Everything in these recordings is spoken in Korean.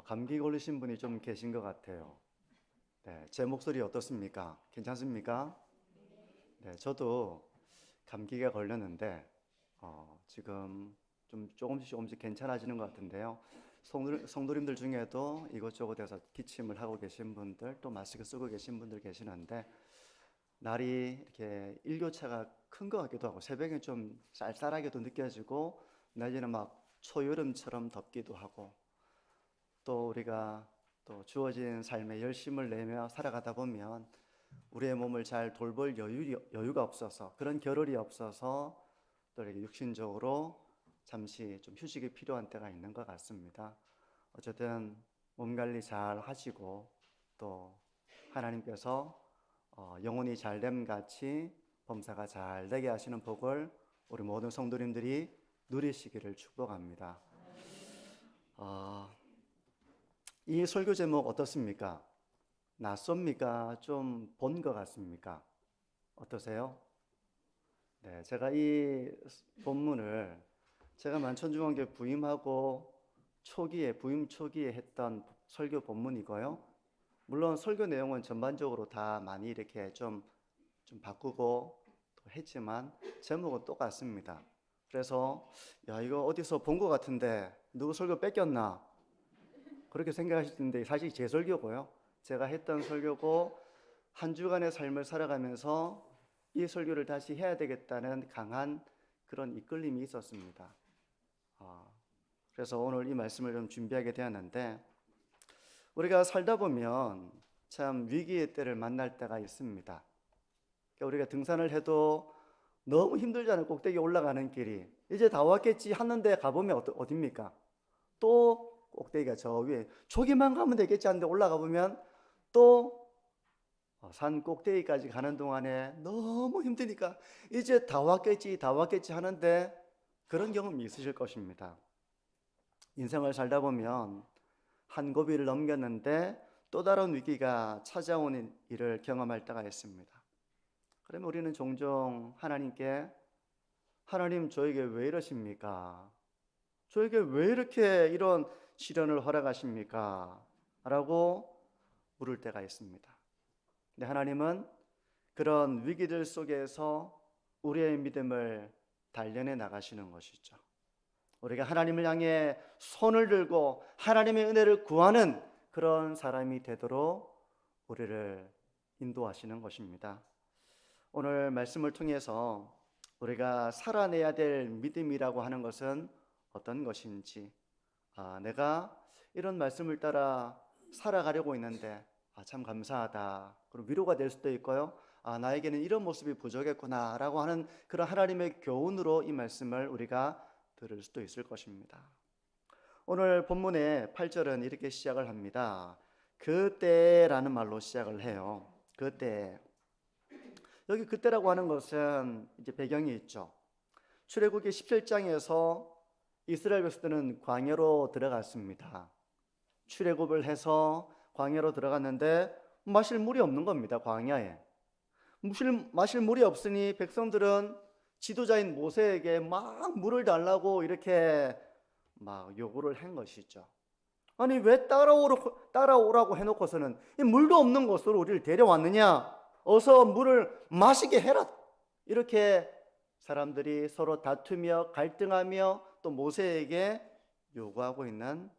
감기 걸리신 분이 좀 계신 것 같아요. 네, 제 목소리 어떻습니까? 괜찮습니까? 네, 저도 감기가 걸렸는데 지금 좀 조금씩 괜찮아지는 것 같은데요. 성도님들 중에도 이것저것에서 기침을 하고 계신 분들, 또 마스크 쓰고 계신 분들 계시는데 날이 이렇게 일교차가 큰 것 같기도 하고 새벽에 좀 쌀쌀하게도 느껴지고 낮에는 막 초여름처럼 덥기도 하고 또 우리가 또 주어진 삶에 열심을 내며 살아가다 보면 우리의 몸을 잘 돌볼 여유가 없어서 그런 겨를이 없어서 또 이렇게 육신적으로 잠시 좀 휴식이 필요한 때가 있는 것 같습니다. 어쨌든 몸 관리 잘 하시고 또 하나님께서 영혼이 잘됨 같이 범사가 잘 되게 하시는 복을 우리 모든 성도님들이 누리시기를 축복합니다. 이 설교 제목 어떻습니까? 낯섭니까? 좀 본 것 같습니까? 어떠세요? 네, 제가 이 본문을 제가 만천중앙교회 부임하고 부임 초기에 했던 설교 본문이고요. 물론 설교 내용은 전반적으로 다 많이 이렇게 좀 바꾸고 또 했지만 제목은 똑같습니다. 그래서 야, 이거 어디서 본 것 같은데 누구 설교 뺏겼나? 그렇게 생각하실 텐데 사실 제 설교고요. 제가 했던 설교고 한 주간의 삶을 살아가면서 이 설교를 다시 해야 되겠다는 강한 그런 이끌림이 있었습니다. 그래서 오늘 이 말씀을 좀 준비하게 되었는데 우리가 살다 보면 참 위기의 때를 만날 때가 있습니다. 그러니까 우리가 등산을 해도 너무 힘들잖아요. 꼭대기 올라가는 길이. 이제 다 왔겠지 하는데 가보면 어딥니까? 또 꼭대기가 저 위에 저기만 가면 되겠지 하는데 올라가 보면 또 산 꼭대기까지 가는 동안에 너무 힘드니까 이제 다 왔겠지 하는데 그런 경험이 있으실 것입니다. 인생을 살다 보면 한 고비를 넘겼는데 또 다른 위기가 찾아오는 일을 경험할 때가 있습니다. 그러면 우리는 종종 하나님께 하나님 저에게 왜 이러십니까? 저에게 왜 이렇게 이런 시련을 허락하십니까? 라고 물을 때가 있습니다. 근데 하나님은 그런 위기들 속에서 우리의 믿음을 단련해 나가시는 것이죠. 우리가 하나님을 향해 손을 들고 하나님의 은혜를 구하는 그런 사람이 되도록 우리를 인도하시는 것입니다. 오늘 말씀을 통해서 우리가 살아내야 될 믿음이라고 하는 것은 어떤 것인지, 내가 이런 말씀을 따라 살아가려고 있는데 참 감사하다. 그럼 위로가 될 수도 있고요. 나에게는 이런 모습이 부족했구나 라고 하는 그런 하나님의 교훈으로 이 말씀을 우리가 들을 수도 있을 것입니다. 오늘 본문의 8절은 이렇게 시작을 합니다. 그때라는 말로 시작을 해요. 그때. 여기 그때라고 하는 것은 이제 배경이 있죠. 출애굽기 17장에서 이스라엘 백성들은 광야로 들어갔습니다. 출애굽을 해서 광야로 들어갔는데 마실 물이 없는 겁니다. 광야에. 마실 물이 없으니 백성들은 지도자인 모세에게 막 물을 달라고 이렇게 막 요구를 한 것이죠. 아니 왜 따라오라고 해놓고서는 이 물도 없는 곳으로 우리를 데려왔느냐? 어서 물을 마시게 해라. 이렇게 사람들이 서로 다투며 갈등하며 또 모세에게 요구하고 있는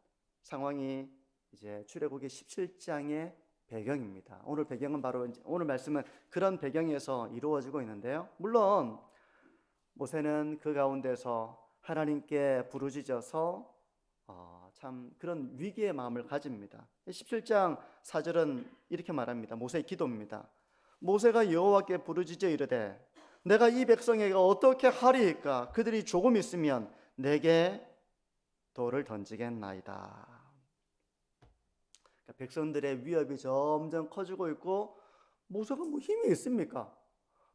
상황이 이제 출애굽기 17장의 배경입니다. 오늘 배경은 바로 오늘 말씀은 그런 배경에서 이루어지고 있는데요. 물론 모세는 그 가운데서 하나님께 부르짖어서 참 그런 위기의 마음을 가집니다. 17장 4절은 이렇게 말합니다. 모세의 기도입니다. 모세가 여호와께 부르짖어 이르되 내가 이 백성에게 어떻게 하리이까? 그들이 조금 있으면 내게 돌을 던지겠나이다. 그러니까 백성들의 위협이 점점 커지고 있고 모세가 뭐 힘이 있습니까?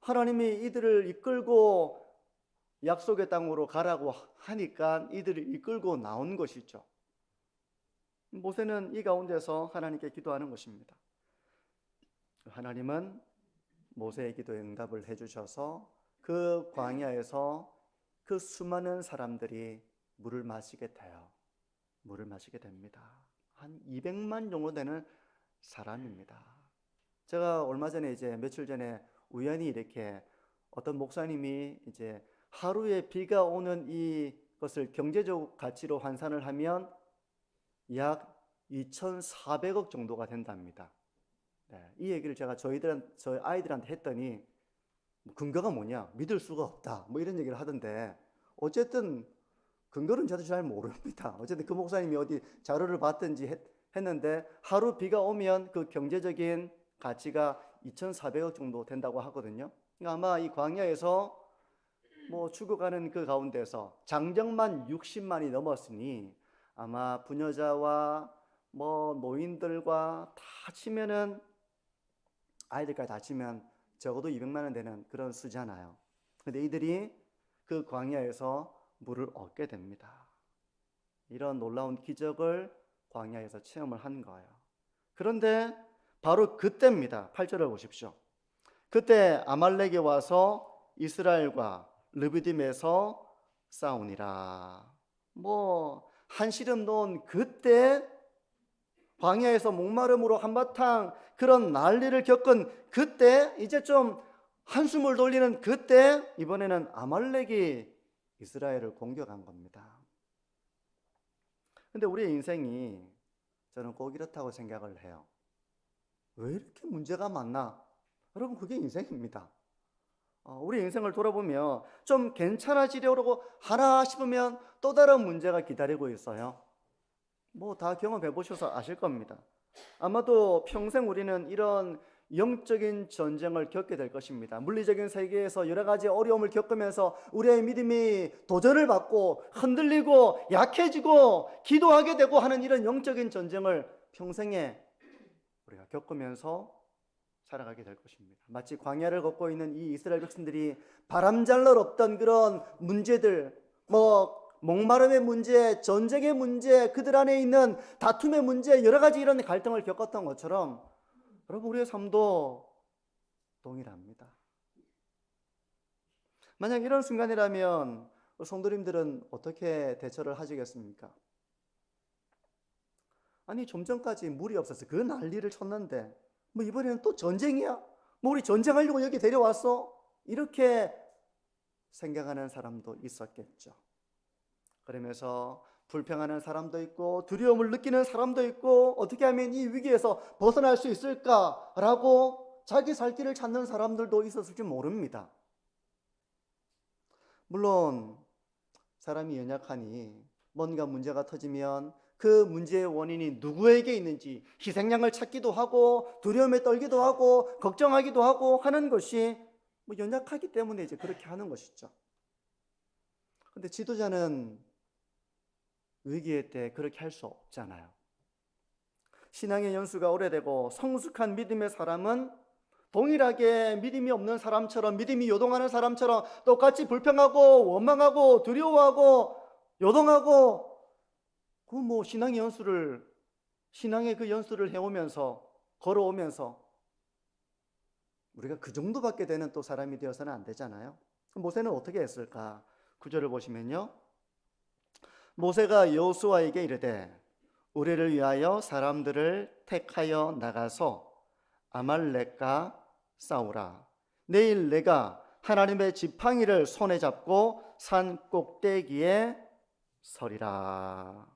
하나님이 이들을 이끌고 약속의 땅으로 가라고 하니까 이들을 이끌고 나온 것이죠. 모세는 이 가운데서 하나님께 기도하는 것입니다. 하나님은 모세의 기도에 응답을 해주셔서 그 광야에서 그 수많은 사람들이 물을 마시게 됩니다. 한 200만 정도 되는 사람입니다. 제가 얼마 전에 이제 며칠 전에 우연히 이렇게 어떤 목사님이 이제 하루에 비가 오는 이것을 경제적 가치로 환산을 하면 약 2,400억 정도가 된답니다. 네, 이 얘기를 제가 저희 아이들한테 했더니 근거가 뭐냐? 믿을 수가 없다. 뭐 이런 얘기를 하던데 어쨌든 근거는 저도 잘 모릅니다. 어쨌든 그 목사님이 어디 자료를 봤든지 했는데 하루 비가 오면 그 경제적인 가치가 2,400억 정도 된다고 하거든요. 그러니까 아마 이 광야에서 뭐 죽어가는 그 가운데서 장정만 60만이 넘었으니 아마 부녀자와 뭐 노인들과 다 치면은 아이들까지 다 치면 적어도 200만 원 되는 그런 수잖아요. 근데 이들이 그 광야에서 물을 얻게 됩니다. 이런 놀라운 기적을 광야에서 체험을 한 거예요. 그런데 바로 그때입니다. 8절을 보십시오. 그때 아말렉이 와서 이스라엘과 르비딤에서 싸우니라. 뭐 한시름 놓은 그때 광야에서 목마름으로 한바탕 그런 난리를 겪은 그때 이제 좀 한숨을 돌리는 그때 이번에는 아말렉이 이스라엘을 공격한 겁니다. 근데 우리의 인생이 저는 꼭 이렇다고 생각을 해요. 왜 이렇게 문제가 많나? 여러분 그게 인생입니다. 우리 인생을 돌아보면 좀 괜찮아지려고 하나 싶으면 또 다른 문제가 기다리고 있어요. 뭐 다 경험해 보셔서 아실 겁니다. 아마도 평생 우리는 이런 영적인 전쟁을 겪게 될 것입니다. 물리적인 세계에서 여러 가지 어려움을 겪으면서 우리의 믿음이 도전을 받고 흔들리고 약해지고 기도하게 되고 하는 이런 영적인 전쟁을 평생에 우리가 겪으면서 살아가게 될 것입니다. 마치 광야를 걷고 있는 이 이스라엘 백성들이 바람잘날 없던 그런 문제들, 뭐 목마름의 문제, 전쟁의 문제, 그들 안에 있는 다툼의 문제, 여러 가지 이런 갈등을 겪었던 것처럼 여러분 우리의 삶도 동일합니다. 만약 이런 순간이라면 성도님들은 어떻게 대처를 하시겠습니까? 아니 좀 전까지 물이 없어서 그 난리를 쳤는데 뭐 이번에는 또 전쟁이야? 뭐 우리 전쟁하려고 여기 데려왔어? 이렇게 생각하는 사람도 있었겠죠. 그러면서 불평하는 사람도 있고 두려움을 느끼는 사람도 있고 어떻게 하면 이 위기에서 벗어날 수 있을까라고 자기 살 길을 찾는 사람들도 있었을지 모릅니다. 물론 사람이 연약하니 뭔가 문제가 터지면 그 문제의 원인이 누구에게 있는지 희생양을 찾기도 하고 두려움에 떨기도 하고 걱정하기도 하고 하는 것이 뭐 연약하기 때문에 이제 그렇게 하는 것이죠. 근데 지도자는 위기의 때 그렇게 할 수 없잖아요. 신앙의 연수가 오래되고 성숙한 믿음의 사람은 동일하게 믿음이 없는 사람처럼 믿음이 요동하는 사람처럼 똑같이 불평하고 원망하고 두려워하고 요동하고 그 뭐 신앙의 그 연수를 해오면서 걸어오면서 우리가 그 정도밖에 되는 또 사람이 되어서는 안 되잖아요. 모세는 어떻게 했을까? 9절을 보시면요. 모세가 여호수아에게 이르되 우리를 위하여 사람들을 택하여 나가서 아말렉과 싸우라. 내일 내가 하나님의 지팡이를 손에 잡고 산 꼭대기에 서리라.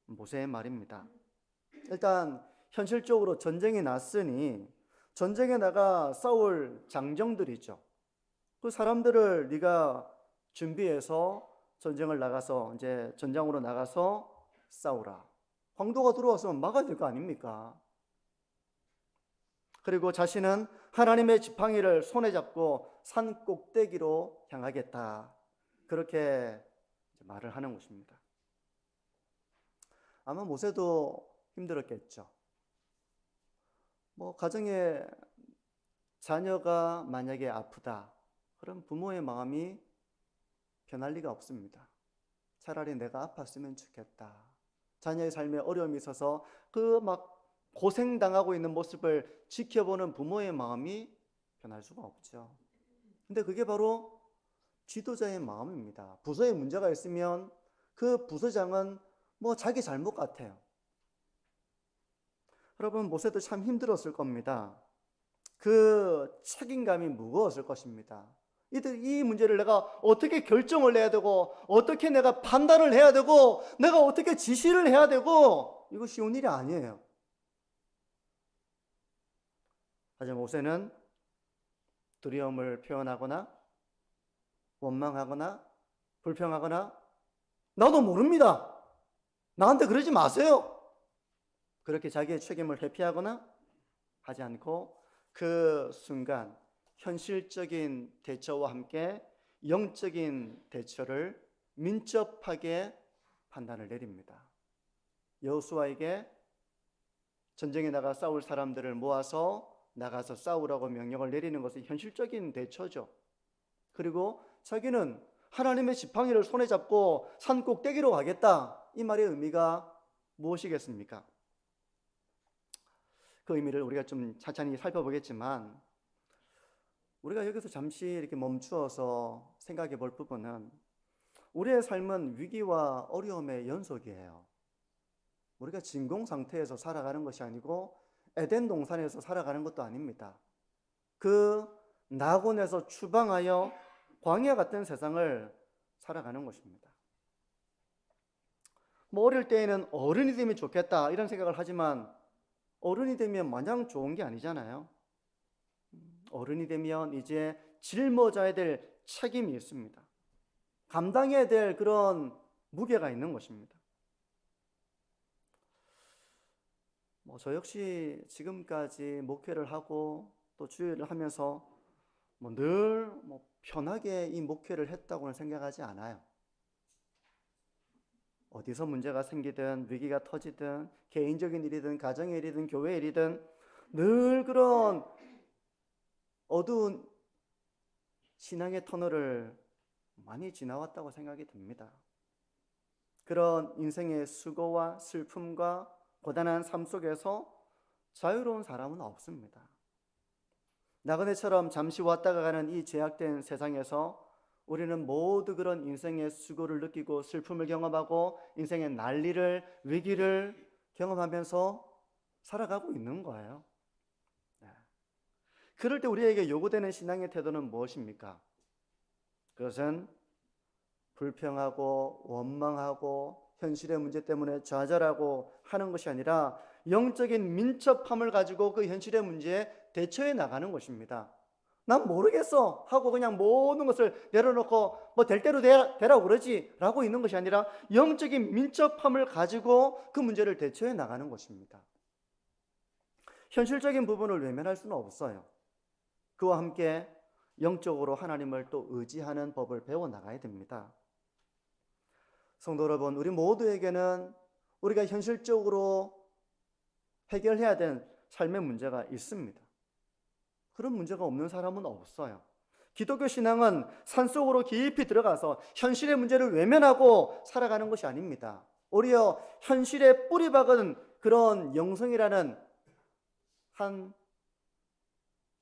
모세의 말입니다. 일단 현실적으로 전쟁이 났으니 전쟁에 나가 싸울 장정들이죠. 그 사람들을 네가 준비해서 전쟁을 나가서 이제 전장으로 나가서 싸우라. 황도가 들어왔으면 막아야 될 거 아닙니까? 그리고 자신은 하나님의 지팡이를 손에 잡고 산 꼭대기로 향하겠다. 그렇게 말을 하는 것입니다. 아마 모세도 힘들었겠죠. 뭐 가정에 자녀가 만약에 아프다. 그럼 부모의 마음이 편할 리가 없습니다. 차라리 내가 아팠으면 좋겠다. 자녀의 삶에 어려움이 있어서 그 막 고생당하고 있는 모습을 지켜보는 부모의 마음이 편할 수가 없죠. 근데 그게 바로 지도자의 마음입니다. 부서에 문제가 있으면 그 부서장은 뭐 자기 잘못 같아요. 여러분, 모세도 참 힘들었을 겁니다. 그 책임감이 무거웠을 것입니다. 이 문제를 내가 어떻게 결정을 내야 되고, 어떻게 내가 판단을 해야 되고, 내가 어떻게 지시를 해야 되고, 이거 쉬운 일이 아니에요. 하지만 모세는 두려움을 표현하거나 원망하거나 불평하거나 나도 모릅니다, 나한테 그러지 마세요, 그렇게 자기의 책임을 회피하거나 하지 않고 그 순간 현실적인 대처와 함께 영적인 대처를 민첩하게 판단을 내립니다. 여호수아에게 전쟁에 나가 싸울 사람들을 모아서 나가서 싸우라고 명령을 내리는 것은 현실적인 대처죠. 그리고 자기는 하나님의 지팡이를 손에 잡고 산 꼭대기로 가겠다, 이 말의 의미가 무엇이겠습니까? 그 의미를 우리가 좀 차차히 살펴보겠지만, 우리가 여기서 잠시 이렇게 멈추어서 생각해 볼 부분은, 우리의 삶은 위기와 어려움의 연속이에요. 우리가 진공 상태에서 살아가는 것이 아니고 에덴 동산에서 살아가는 것도 아닙니다. 그 낙원에서 추방하여 광야 같은 세상을 살아가는 것입니다. 어릴 때에는 어른이 되면 좋겠다 이런 생각을 하지만, 어른이 되면 마냥 좋은 게 아니잖아요. 어른이 되면 이제 짊어져야 될 책임이 있습니다. 감당해야 될 그런 무게가 있는 것입니다. 저 역시 지금까지 목회를 하고 또 주일을 하면서 늘 편하게 이 목회를 했다고는 생각하지 않아요. 어디서 문제가 생기든 위기가 터지든 개인적인 일이든 가정의 일이든 교회 일이든 늘 그런 어두운 신앙의 터널을 많이 지나왔다고 생각이 듭니다. 그런 인생의 수고와 슬픔과 고단한 삶 속에서 자유로운 사람은 없습니다. 나그네처럼 잠시 왔다가 가는 이 제약된 세상에서 우리는 모두 그런 인생의 수고를 느끼고 슬픔을 경험하고 인생의 난리를, 위기를 경험하면서 살아가고 있는 거예요. 그럴 때 우리에게 요구되는 신앙의 태도는 무엇입니까? 그것은 불평하고 원망하고 현실의 문제 때문에 좌절하고 하는 것이 아니라 영적인 민첩함을 가지고 그 현실의 문제에 대처해 나가는 것입니다. 난 모르겠어 하고 그냥 모든 것을 내려놓고 될 대로 되라고 그러지 라고 있는 것이 아니라 영적인 민첩함을 가지고 그 문제를 대처해 나가는 것입니다. 현실적인 부분을 외면할 수는 없어요. 그와 함께 영적으로 하나님을 또 의지하는 법을 배워나가야 됩니다. 성도 여러분, 우리 모두에게는 우리가 현실적으로 해결해야 되는 삶의 문제가 있습니다. 그런 문제가 없는 사람은 없어요. 기독교 신앙은 산속으로 깊이 들어가서 현실의 문제를 외면하고 살아가는 것이 아닙니다. 오히려 현실에 뿌리박은 그런 영성이라는 한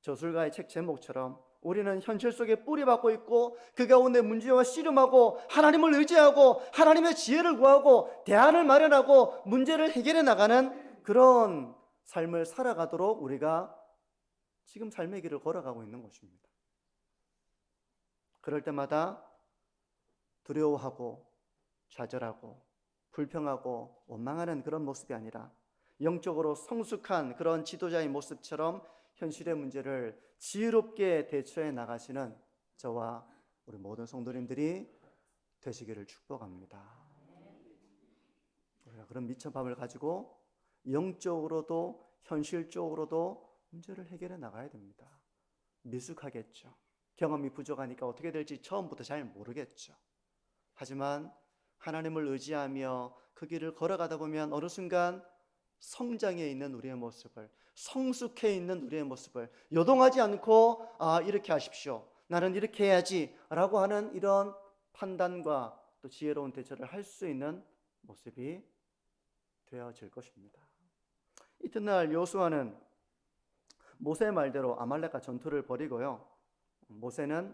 저술가의 책 제목처럼 우리는 현실 속에 뿌리박고 있고 그 가운데 문제와 씨름하고 하나님을 의지하고 하나님의 지혜를 구하고 대안을 마련하고 문제를 해결해 나가는 그런 삶을 살아가도록 우리가 지금 삶의 길을 걸어가고 있는 것입니다. 그럴 때마다 두려워하고 좌절하고 불평하고 원망하는 그런 모습이 아니라 영적으로 성숙한 그런 지도자의 모습처럼 현실의 문제를 지혜롭게 대처해 나가시는 저와 우리 모든 성도님들이 되시기를 축복합니다. 우리가 그런 민첩함을 가지고 영적으로도 현실적으로도 문제를 해결해 나가야 됩니다. 미숙하겠죠. 경험이 부족하니까 어떻게 될지 처음부터 잘 모르겠죠. 하지만 하나님을 의지하며 그 길을 걸어가다 보면 어느 순간 성장해 있는 우리의 모습을, 성숙해 있는 우리의 모습을 요동하지 않고 이렇게 하십시오, 나는 이렇게 해야지 라고 하는 이런 판단과 또 지혜로운 대처를 할 수 있는 모습이 되어질 것입니다. 이튿날 여호수아는 모세의 말대로 아말렉과 전투를 벌이고요, 모세는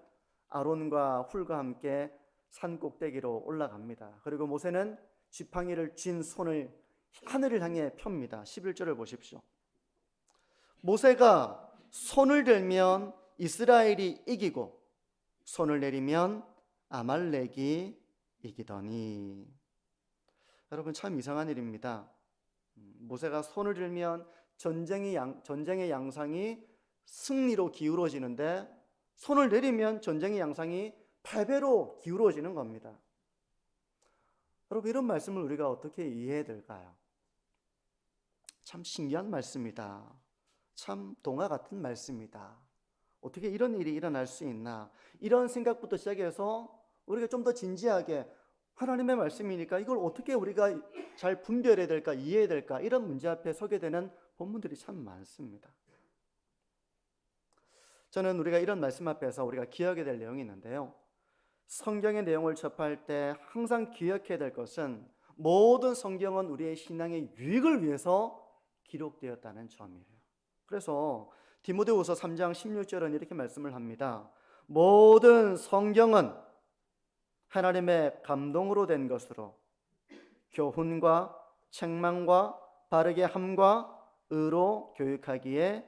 아론과 훌과 함께 산 꼭대기로 올라갑니다. 그리고 모세는 지팡이를 쥔 손을 하늘을 향해 펴입니다. 11절을 보십시오. 모세가 손을 들면 이스라엘이 이기고 손을 내리면 아말렉이 이기더니. 여러분, 참 이상한 일입니다. 모세가 손을 들면 전쟁의 양상이 승리로 기울어지는데, 손을 내리면 전쟁의 양상이 패배로 기울어지는 겁니다. 여러분, 이런 말씀을 우리가 어떻게 이해해야 될까요? 참 신기한 말씀이다. 참 동화 같은 말씀이다. 어떻게 이런 일이 일어날 수 있나? 이런 생각부터 시작해서 우리가 좀 더 진지하게 하나님의 말씀이니까 이걸 어떻게 우리가 잘 분별해야 될까, 이해해야 될까, 이런 문제 앞에 서게 되는 본문들이 참 많습니다. 저는 우리가 이런 말씀 앞에서 우리가 기억해야 될 내용이 있는데요, 성경의 내용을 접할 때 항상 기억해야 될 것은 모든 성경은 우리의 신앙의 유익을 위해서 기록되었다는 점이에요. 그래서 디모데후서 3장 16절은 이렇게 말씀을 합니다. 모든 성경은 하나님의 감동으로 된 것으로 교훈과 책망과 바르게 함과 의로 교육하기에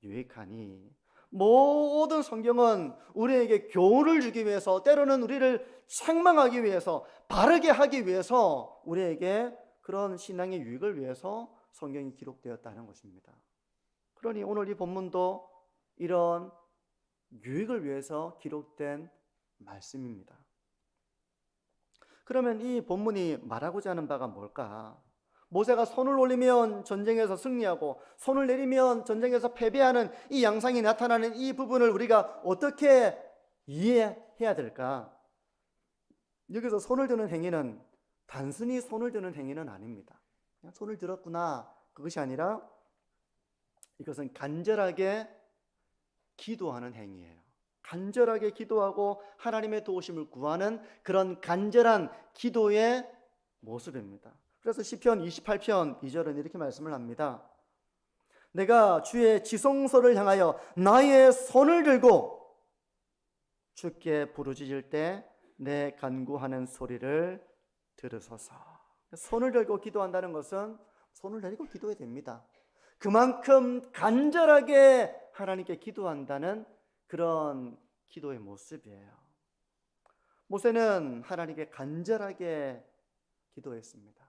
유익하니. 모든 성경은 우리에게 교훈을 주기 위해서, 때로는 우리를 책망하기 위해서, 바르게 하기 위해서, 우리에게 그런 신앙의 유익을 위해서 성경이 기록되었다는 것입니다. 그러니 오늘 이 본문도 이런 유익을 위해서 기록된 말씀입니다. 그러면 이 본문이 말하고자 하는 바가 뭘까? 모세가 손을 올리면 전쟁에서 승리하고 손을 내리면 전쟁에서 패배하는 이 양상이 나타나는 이 부분을 우리가 어떻게 이해해야 될까? 여기서 손을 드는 행위는 단순히 손을 드는 행위는 아닙니다. 그냥 손을 들었구나, 그것이 아니라 이것은 간절하게 기도하는 행위예요. 간절하게 기도하고 하나님의 도우심을 구하는 그런 간절한 기도의 모습입니다. 그래서 시편 28편 2절은 이렇게 말씀을 합니다. 내가 주의 지성소를 향하여 나의 손을 들고 주께 부르짖을 때 내 간구하는 소리를 들으소서. 손을 들고 기도한다는 것은 손을 내리고 기도해야 됩니다. 그만큼 간절하게 하나님께 기도한다는 그런 기도의 모습이에요. 모세는 하나님께 간절하게 기도했습니다.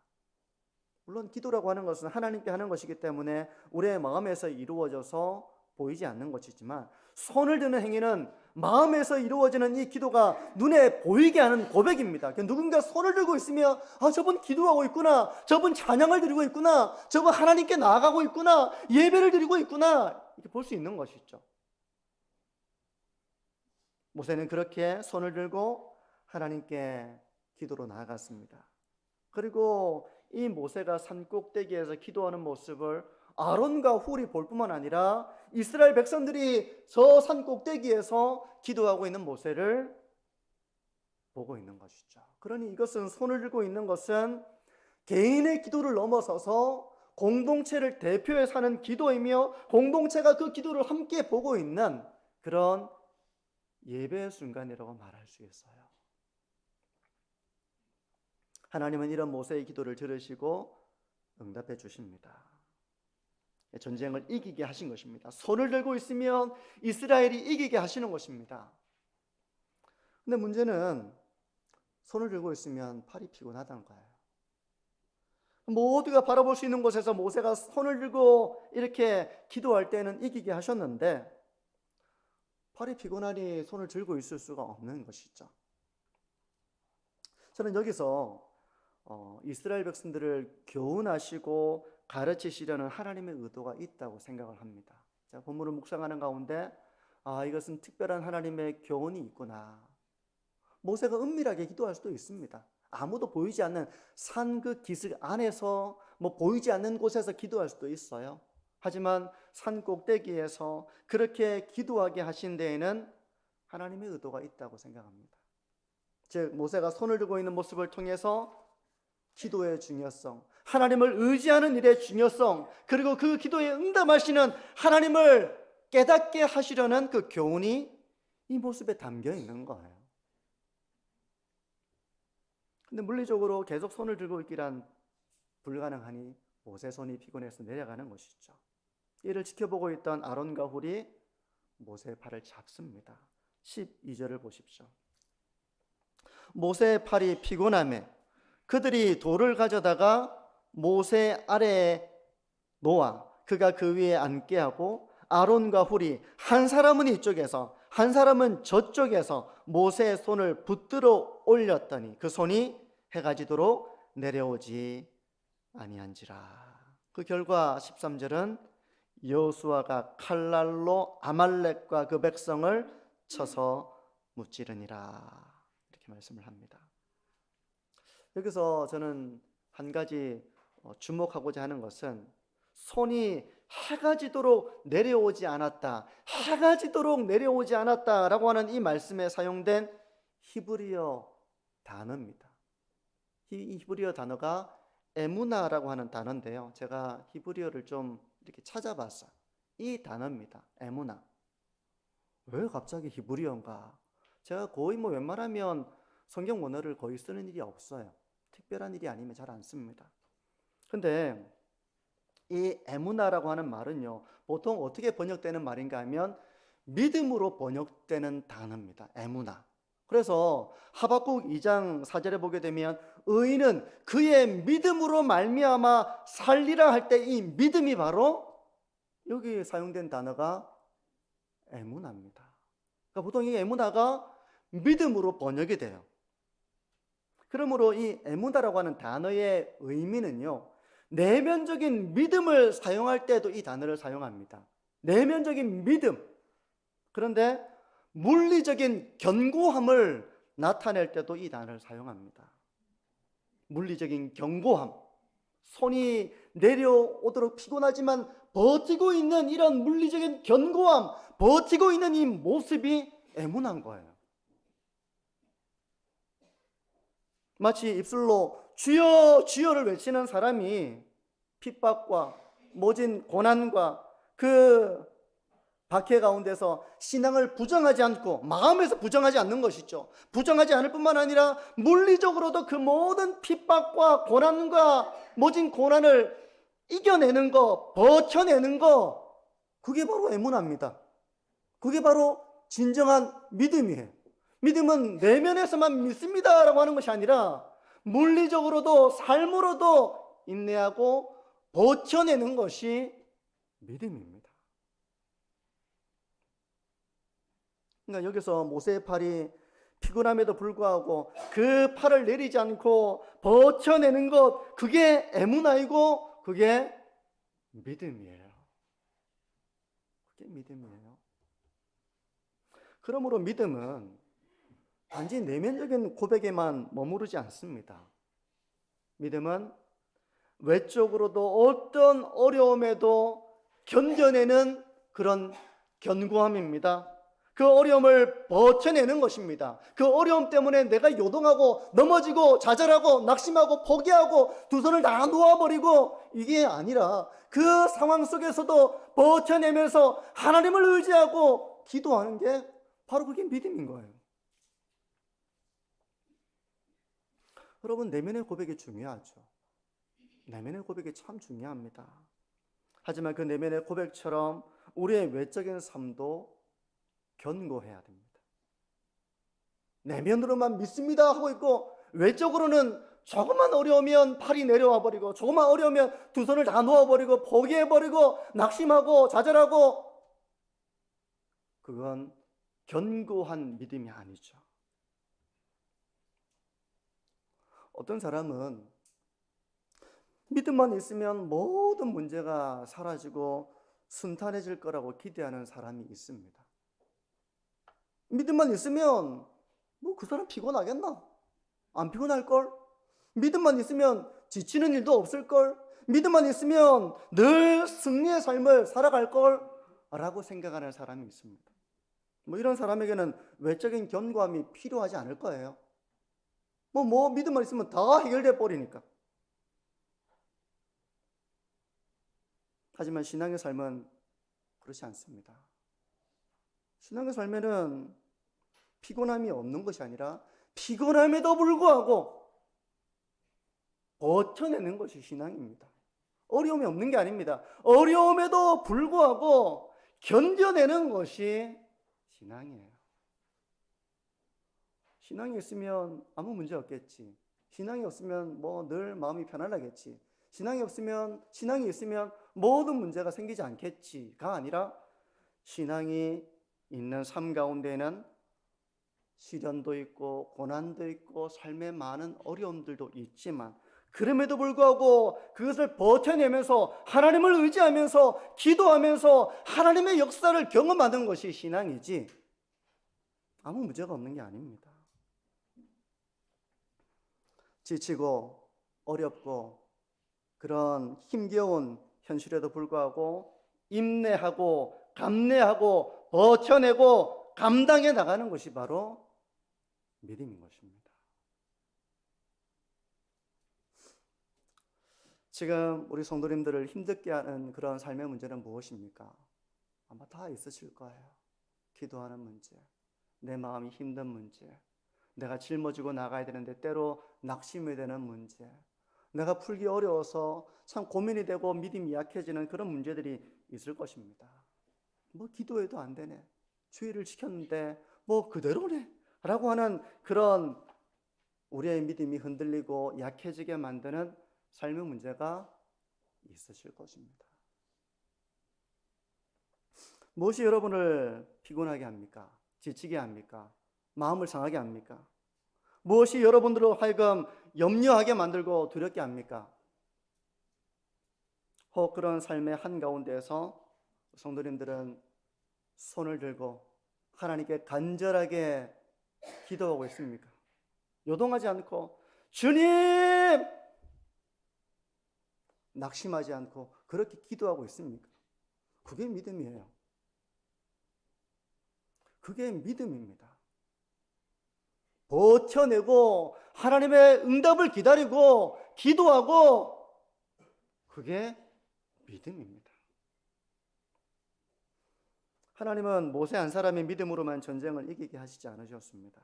물론 기도라고 하는 것은 하나님께 하는 것이기 때문에 우리의 마음에서 이루어져서 보이지 않는 것이지만, 손을 드는 행위는 마음에서 이루어지는 이 기도가 눈에 보이게 하는 고백입니다. 누군가 손을 들고 있으면 저분 기도하고 있구나, 저분 찬양을 드리고 있구나, 저분 하나님께 나아가고 있구나, 예배를 드리고 있구나, 이렇게 볼 수 있는 것이죠. 모세는 그렇게 손을 들고 하나님께 기도로 나아갔습니다. 그리고 이 모세가 산 꼭대기에서 기도하는 모습을 아론과 훌이 볼 뿐만 아니라 이스라엘 백성들이 저 산 꼭대기에서 기도하고 있는 모세를 보고 있는 것이죠. 그러니 이것은, 손을 들고 있는 것은 개인의 기도를 넘어서서 공동체를 대표해 사는 기도이며, 공동체가 그 기도를 함께 보고 있는 그런 예배의 순간이라고 말할 수 있어요. 하나님은 이런 모세의 기도를 들으시고 응답해 주십니다. 전쟁을 이기게 하신 것입니다. 손을 들고 있으면 이스라엘이 이기게 하시는 것입니다. 근데 문제는 손을 들고 있으면 팔이 피곤하다는 거예요. 모두가 바라볼 수 있는 곳에서 모세가 손을 들고 이렇게 기도할 때는 이기게 하셨는데, 팔이 피곤하니 손을 들고 있을 수가 없는 것이죠. 저는 여기서 이스라엘 백성들을 교훈하시고 가르치시려는 하나님의 의도가 있다고 생각을 합니다. 제가 본문을 묵상하는 가운데 이것은 특별한 하나님의 교훈이 있구나. 모세가 은밀하게 기도할 수도 있습니다. 아무도 보이지 않는 산 그 기슭 안에서, 보이지 않는 곳에서 기도할 수도 있어요. 하지만 산 꼭대기에서 그렇게 기도하게 하신 데에는 하나님의 의도가 있다고 생각합니다. 즉, 모세가 손을 들고 있는 모습을 통해서 기도의 중요성, 하나님을 의지하는 일의 중요성, 그리고 그 기도에 응답하시는 하나님을 깨닫게 하시려는 그 교훈이 이 모습에 담겨 있는 거예요. 근데 물리적으로 계속 손을 들고 있기란 불가능하니 모세 손이 피곤해서 내려가는 것이죠. 이를 지켜보고 있던 아론과 훌이 모세의 팔을 잡습니다. 12절을 보십시오. 모세의 팔이 피곤하매 그들이 돌을 가져다가 모세 아래에 놓아 그가 그 위에 앉게 하고 아론과 훌이 한 사람은 이쪽에서 한 사람은 저쪽에서 모세의 손을 붙들어 올렸더니 그 손이 해가 지도록 내려오지 아니한지라. 그 결과 13절은 여호수아가 칼날로 아말렉과 그 백성을 쳐서 무찌르니라, 이렇게 말씀을 합니다. 여기서 저는 한 가지 주목하고자 하는 것은 손이 해가 지도록 내려오지 않았다, 해가 지도록 내려오지 않았다라고 하는 이 말씀에 사용된 히브리어 단어입니다. 이 히브리어 단어가 에무나라고 하는 단어인데요, 제가 히브리어를 좀 이렇게 찾아봤어요. 이 단어입니다. 에무나. 왜 갑자기 히브리어인가? 제가 거의 웬만하면 성경 원어를 거의 쓰는 일이 없어요. 특별한 일이 아니면 잘 안 씁니다. 근데 이 에무나라고 하는 말은요, 보통 어떻게 번역되는 말인가 하면 믿음으로 번역되는 단어입니다. 에무나. 그래서 하박국 2장 4절에 보게 되면 의인은 그의 믿음으로 말미암아 살리라 할 때 이 믿음이 바로 여기 사용된 단어가 에무나입니다. 그러니까 보통 이 에무나가 믿음으로 번역이 돼요. 그러므로 이 에무나라고 하는 단어의 의미는요, 내면적인 믿음을 사용할 때도 이 단어를 사용합니다. 내면적인 믿음. 그런데 물리적인 견고함을 나타낼 때도 이 단어를 사용합니다. 물리적인 견고함, 손이 내려오도록 피곤하지만 버티고 있는 이런 물리적인 견고함, 버티고 있는 이 모습이 에무나인 거예요. 마치 입술로 주여 주여를 외치는 사람이 핍박과 모진 고난과 그 박해 가운데서 신앙을 부정하지 않고 마음에서 부정하지 않는 것이죠. 부정하지 않을 뿐만 아니라 물리적으로도 그 모든 핍박과 고난과 모진 고난을 이겨내는 거, 버텨내는 거, 그게 바로 에무나입니다. 그게 바로 진정한 믿음이에요. 믿음은 내면에서만 믿습니다라고 하는 것이 아니라 물리적으로도 삶으로도 인내하고 버텨내는 것이 믿음입니다. 그러니까 여기서 모세의 팔이 피곤함에도 불구하고 그 팔을 내리지 않고 버텨내는 것, 그게 에무나이고 그게 믿음이에요. 그게 믿음이에요. 그러므로 믿음은 단지 내면적인 고백에만 머무르지 않습니다. 믿음은 외적으로도 어떤 어려움에도 견뎌내는 그런 견고함입니다. 그 어려움을 버텨내는 것입니다. 그 어려움 때문에 내가 요동하고 넘어지고 좌절하고 낙심하고 포기하고 두 손을 다 놓아버리고 이게 아니라 그 상황 속에서도 버텨내면서 하나님을 의지하고 기도하는 게 바로 그게 믿음인 거예요. 여러분, 내면의 고백이 중요하죠. 내면의 고백이 참 중요합니다. 하지만 그 내면의 고백처럼 우리의 외적인 삶도 견고해야 됩니다. 내면으로만 믿습니다 하고 있고 외적으로는 조금만 어려우면 팔이 내려와 버리고 조금만 어려우면 두 손을 다 놓아버리고 포기해버리고 낙심하고 좌절하고, 그건 견고한 믿음이 아니죠. 어떤 사람은 믿음만 있으면 모든 문제가 사라지고 순탄해질 거라고 기대하는 사람이 있습니다. 믿음만 있으면 그 사람 피곤하겠나? 안 피곤할걸? 믿음만 있으면 지치는 일도 없을걸? 믿음만 있으면 늘 승리의 삶을 살아갈걸? 라고 생각하는 사람이 있습니다. 이런 사람에게는 외적인 견고함이 필요하지 않을 거예요. 믿음만 있으면 다 해결돼 버리니까. 하지만 신앙의 삶은 그렇지 않습니다. 신앙의 삶에는 피곤함이 없는 것이 아니라 피곤함에도 불구하고 버텨내는 것이 신앙입니다. 어려움이 없는 게 아닙니다. 어려움에도 불구하고 견뎌내는 것이 신앙이에요. 신앙이 있으면 아무 문제 없겠지. 신앙이 없으면 뭐 늘 마음이 편안하겠지. 신앙이 있으면 모든 문제가 생기지 않겠지가 아니라 신앙이 있는 삶 가운데에는 시련도 있고 고난도 있고 삶에 많은 어려움들도 있지만 그럼에도 불구하고 그것을 버텨내면서 하나님을 의지하면서 기도하면서 하나님의 역사를 경험하는 것이 신앙이지 아무 문제가 없는 게 아닙니다. 지치고 어렵고 그런 힘겨운 현실에도 불구하고 인내하고 감내하고 버텨내고 감당해 나가는 것이 바로 믿음인 것입니다. 지금 우리 성도님들을 힘들게 하는 그런 삶의 문제는 무엇입니까? 아마 다 있으실 거예요. 기도하는 문제, 내 마음이 힘든 문제, 내가 짊어지고 나가야 되는데 때로 낙심이 되는 문제, 내가 풀기 어려워서 참 고민이 되고 믿음이 약해지는 그런 문제들이 있을 것입니다. 뭐 기도해도 안 되네, 주의를 지켰는데 뭐 그대로네 라고 하는 그런 우리의 믿음이 흔들리고 약해지게 만드는 삶의 문제가 있으실 것입니다. 무엇이 여러분을 피곤하게 합니까? 지치게 합니까? 마음을 상하게 합니까? 무엇이 여러분들로 하여금 염려하게 만들고 두렵게 합니까? 혹 그런 삶의 한가운데에서 성도님들은 손을 들고 하나님께 간절하게 기도하고 있습니까? 요동하지 않고 주님! 낙심하지 않고 그렇게 기도하고 있습니까? 그게 믿음이에요. 그게 믿음입니다. 버텨내고 하나님의 응답을 기다리고 기도하고 그게 믿음입니다. 하나님은 모세 한 사람의 믿음으로만 전쟁을 이기게 하시지 않으셨습니다.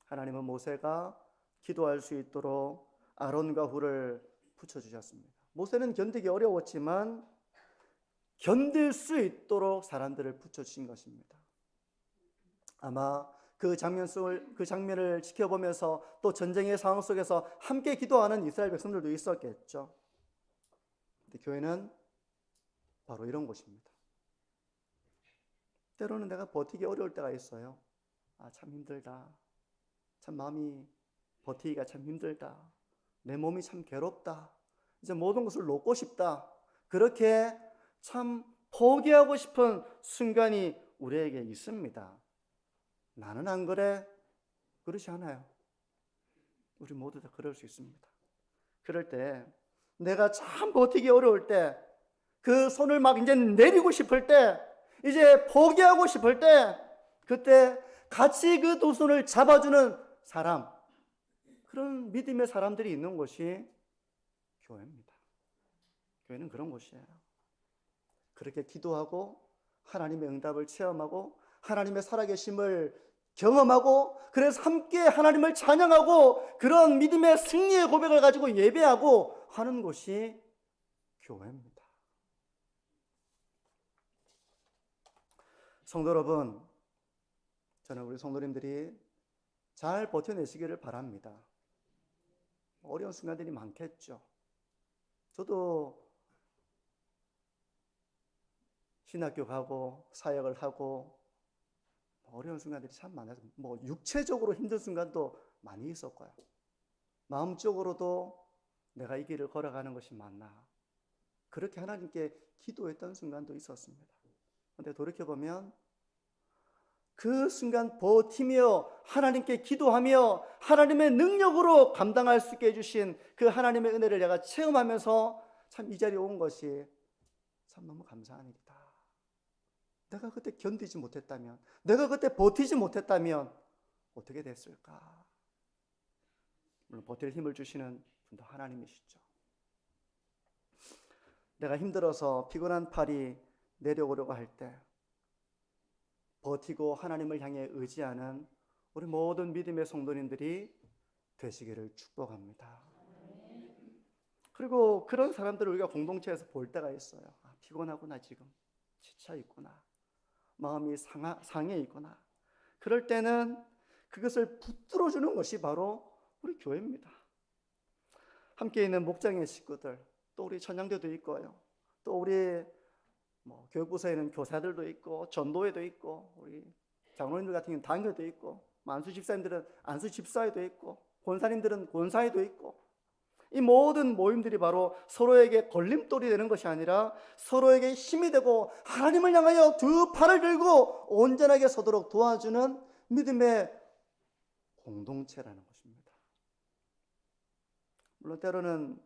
하나님은 모세가 기도할 수 있도록 아론과 훌을 붙여주셨습니다. 모세는 견디기 어려웠지만 견딜 수 있도록 사람들을 붙여주신 것입니다. 아마 그 장면을 지켜보면서 또 전쟁의 상황 속에서 함께 기도하는 이스라엘 백성들도 있었겠죠. 근데 교회는 바로 이런 곳입니다. 때로는 내가 버티기 어려울 때가 있어요. 참 힘들다. 참 마음이 버티기가 참 힘들다. 내 몸이 참 괴롭다. 이제 모든 것을 놓고 싶다. 그렇게 참 포기하고 싶은 순간이 우리에게 있습니다. 나는 안 그래? 그렇지 않아요. 우리 모두 다 그럴 수 있습니다. 그럴 때 내가 참 버티기 어려울 때 그 손을 막 이제 내리고 싶을 때 이제 포기하고 싶을 때 그때 같이 그 두 손을 잡아주는 사람, 그런 믿음의 사람들이 있는 곳이 교회입니다. 교회는 그런 곳이에요. 그렇게 기도하고 하나님의 응답을 체험하고 하나님의 살아계심을 경험하고 그래서 함께 하나님을 찬양하고 그런 믿음의 승리의 고백을 가지고 예배하고 하는 곳이 교회입니다. 성도 여러분, 저는 우리 성도님들이 잘 버텨내시기를 바랍니다. 어려운 순간들이 많겠죠. 저도 신학교 가고 사역을 하고 어려운 순간들이 참 많아서 육체적으로 힘든 순간도 많이 있었고요. 마음적으로도 내가 이 길을 걸어가는 것이 맞나 그렇게 하나님께 기도했던 순간도 있었습니다. 그런데 돌이켜보면 그 순간 버티며 하나님께 기도하며 하나님의 능력으로 감당할 수 있게 해주신 그 하나님의 은혜를 내가 체험하면서 참 이 자리에 온 것이 참 너무 감사한 일이다. 내가 그때 견디지 못했다면, 내가 그때 버티지 못했다면 어떻게 됐을까? 물론 버틸 힘을 주시는 분도 하나님이시죠. 내가 힘들어서 피곤한 팔이 내려오려고 할 때 버티고 하나님을 향해 의지하는 우리 모든 믿음의 성도님들이 되시기를 축복합니다. 그리고 그런 사람들을 우리가 공동체에서 볼 때가 있어요. 아, 피곤하구나, 지금 지쳐 있구나, 마음이 상해 있구나. 그럴 때는 그것을 붙들어 주는 것이 바로 우리 교회입니다. 함께 있는 목장의 식구들, 또 우리 천양대도 있고요, 또 우리 교육부서에는 교사들도 있고, 전도회도 있고, 우리 장로님들 같은 경우는 당회도 있고, 안수 집사님들은 안수 집사회도 있고, 권사님들은 권사회도 있고, 이 모든 모임들이 바로 서로에게 걸림돌이 되는 것이 아니라 서로에게 힘이 되고 하나님을 향하여 두 팔을 들고 온전하게 서도록 도와주는 믿음의 공동체라는 것입니다. 물론 때로는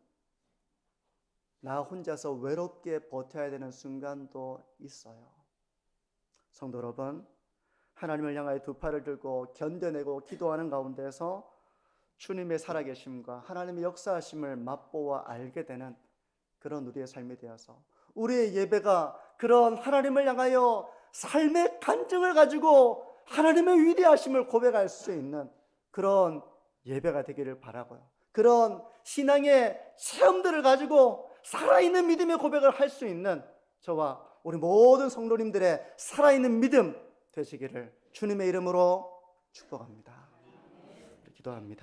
나 혼자서 외롭게 버텨야 되는 순간도 있어요. 성도 여러분, 하나님을 향하여 두 팔을 들고 견뎌내고 기도하는 가운데서 주님의 살아계심과 하나님의 역사하심을 맛보아 알게 되는 그런 우리의 삶이 되어서 우리의 예배가 그런 하나님을 향하여 삶의 간증을 가지고 하나님의 위대하심을 고백할 수 있는 그런 예배가 되기를 바라고요. 그런 신앙의 체험들을 가지고 살아있는 믿음의 고백을 할 수 있는 저와 우리 모든 성도님들의 살아있는 믿음 되시기를 주님의 이름으로 축복합니다. 기도합니다.